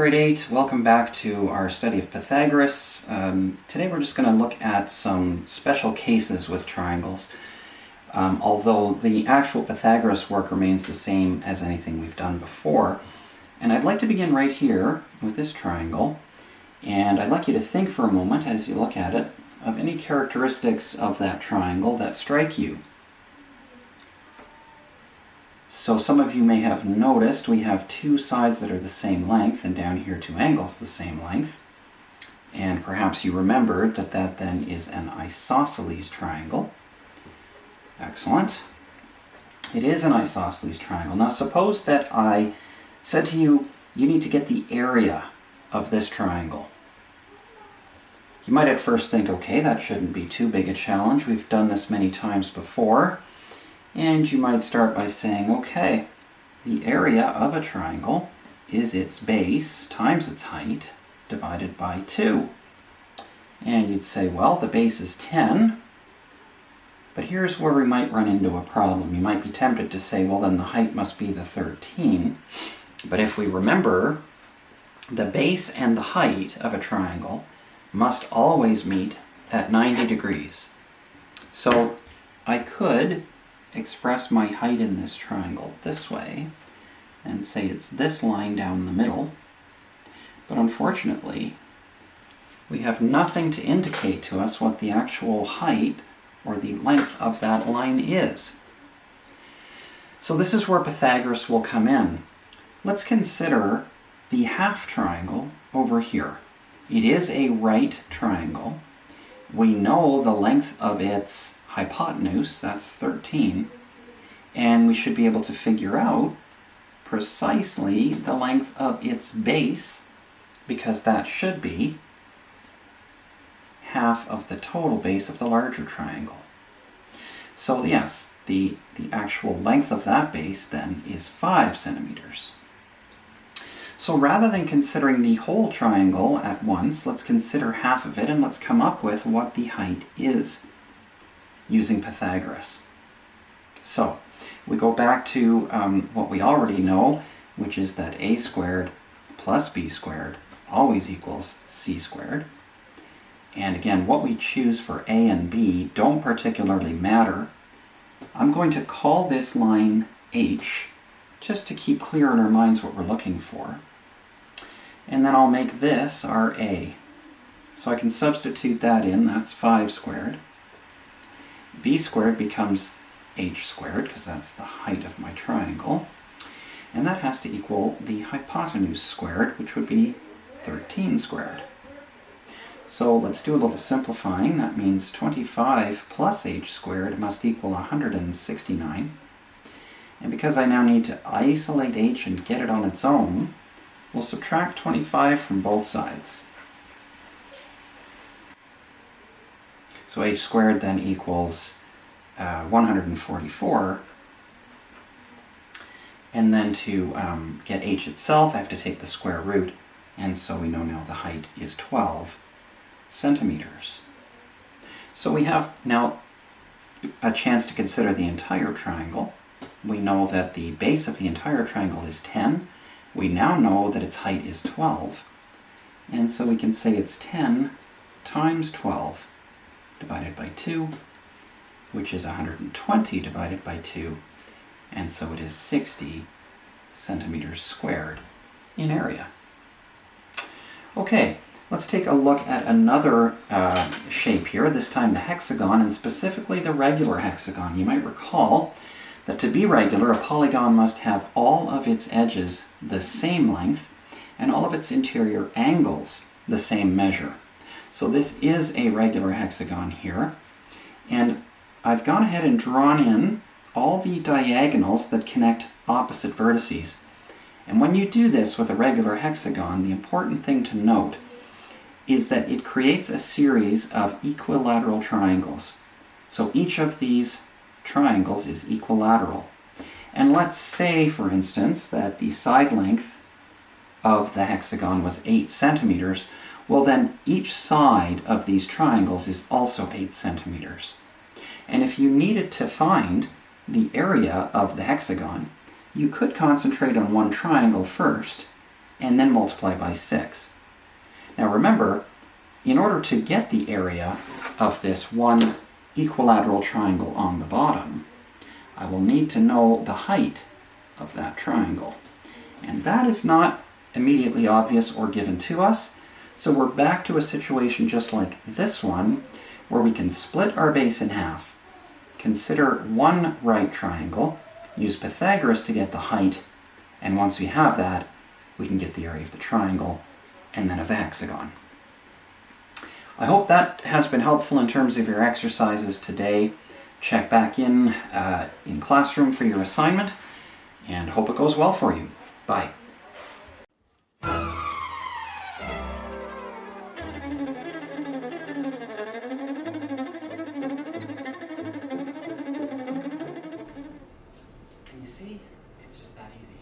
grade 8, welcome back to our study of Pythagoras. Today we're just going to look at some special cases with triangles, although the actual Pythagoras work remains the same as anything we've done before. And I'd like to begin right here with this triangle, and I'd like you to think for a moment as you look at it of any characteristics of that triangle that strike you. So some of you may have noticed we have two sides that are the same length, and down here two angles the same length. And perhaps you remembered that that then is an isosceles triangle. Excellent. It is an isosceles triangle. Now suppose that I said to you, you need to get the area of this triangle. You might at first think, okay, that shouldn't be too big a challenge. We've done this many times before. And you might start by saying, okay, the area of a triangle is its base times its height divided by 2. And you'd say, well, the base is 10, but here's where we might run into a problem. You might be tempted to say, well, then the height must be the 13. But if we remember, the base and the height of a triangle must always meet at 90 degrees. So I could express my height in this triangle this way and say it's this line down the middle, but unfortunately we have nothing to indicate to us what the actual height or the length of that line is. So this is where Pythagoras will come in. Let's consider the half triangle over here. It is a right triangle. We know the length of its hypotenuse, that's 13, and we should be able to figure out precisely the length of its base, because that should be half of the total base of the larger triangle. So yes, the actual length of that base then is 5 centimeters. So rather than considering the whole triangle at once, let's consider half of it and let's come up with what the height is using Pythagoras. So we go back to what we already know, which is that a squared plus b squared always equals c squared. And again, what we choose for a and b don't particularly matter. I'm going to call this line h, just to keep clear in our minds what we're looking for. And then I'll make this our a. So I can substitute that in, that's 5 squared. B squared becomes h squared, because that's the height of my triangle. And that has to equal the hypotenuse squared, which would be 13 squared. So let's do a little simplifying. That means 25 plus h squared must equal 169. And because I now need to isolate h and get it on its own, we'll subtract 25 from both sides. So h squared then equals 144. And then to get h itself, I have to take the square root. And so we know now the height is 12 centimeters. So we have now a chance to consider the entire triangle. We know that the base of the entire triangle is 10. We now know that its height is 12. And so we can say it's 10 times 12 divided by 2, which is 120 divided by 2, and so it is 60 centimeters squared in area. Okay, let's take a look at another shape here, this time the hexagon, and specifically the regular hexagon. You might recall that to be regular, a polygon must have all of its edges the same length and all of its interior angles the same measure. So this is a regular hexagon here, and I've gone ahead and drawn in all the diagonals that connect opposite vertices. And when you do this with a regular hexagon, the important thing to note is that it creates a series of equilateral triangles. So each of these triangles is equilateral. And let's say, for instance, that the side length of the hexagon was 8 centimeters. Well, then each side of these triangles is also 8 centimeters. And if you needed to find the area of the hexagon, you could concentrate on one triangle first and then multiply by 6. Now remember, in order to get the area of this one equilateral triangle on the bottom, I will need to know the height of that triangle. And that is not immediately obvious or given to us, so we're back to a situation just like this one, where we can split our base in half, consider one right triangle, use Pythagoras to get the height, and once we have that, we can get the area of the triangle and then of the hexagon. I hope that has been helpful in terms of your exercises today. Check back in classroom for your assignment, and hope it goes well for you. Bye. Can you see? It's just that easy.